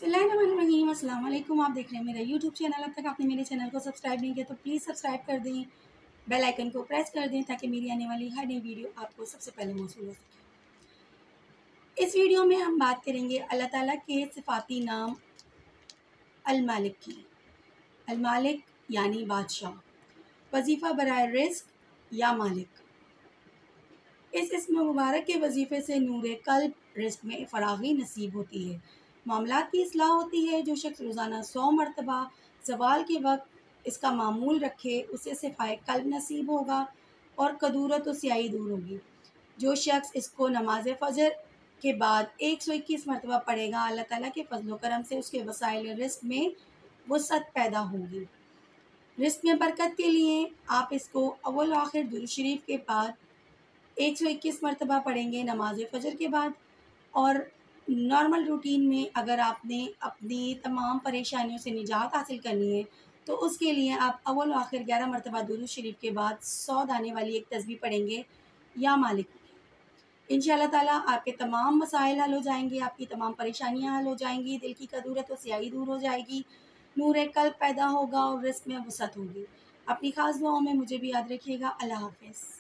बिस्मिल्लाहिर्रहमानिर्रहीम। अस्सलाम वालेकुम। आप देख रहे हैं मेरा यूट्यूब चैनल। अब तक आपने मेरे चैनल को सब्सक्राइब नहीं किया तो प्लीज़ सब्सक्राइब कर दें, बेल आइकन को प्रेस कर दें ताकि मेरी आने वाली हर नई वीडियो आपको सबसे पहले मौसूल हो सके। इस वीडियो में हम बात करेंगे अल्लाह ताला के सिफाती नाम अल मालिक की। अल मालिक यानी बादशाह, वजीफ़ा बराए रिज़्क़ या मालिक। इस इस्म मुबारक के वजीफ़े से नूरे कल्ब, रिज़्क़ में फ़राग़ी नसीब होती है, मामलात की इस्लाह होती है। जो शख्स रोज़ाना 100 मरतबा ज़वाल के वक्त इसका मामूल रखे उसे सिफ़ाए कल्ब नसीब होगा और कदूरत व स्याही दूर होगी। जो शख्स इसको नमाज फ़जर के बाद 121 मरतबा पढ़ेगा, अल्लाह ताला के फ़ज़ल व करम से उसके वसाइल रिज़्क़ में वसअत पैदा होगी। रिज़्क़ में बरकत के लिए आप इसको अव्वल व आखिर दुरूद शरीफ के बाद 121 मरतबा पढ़ेंगे नमाज फ़जर के बाद। और नॉर्मल रूटीन में अगर आपने अपनी तमाम परेशानियों से निजात हासिल करनी है तो उसके लिए आप अव्वल व आखिर 11 मरतबा दुरूद शरीफ के बाद 100 दाने वाली एक तस्बीह पढ़ेंगे या मालिक। इंशाअल्लाह ताला आपके तमाम मसाइल हल हो जाएंगे, आपकी तमाम परेशानियां हल हो जाएंगी, दिल की कदूरत और स्याही दूर हो जाएगी, नूर कल्ब पैदा होगा और रिज़्क़ में वसअत होगी। अपनी ख़ास दुआओं में मुझे भी याद रखिएगा। अल्लाह हाफ़िज़।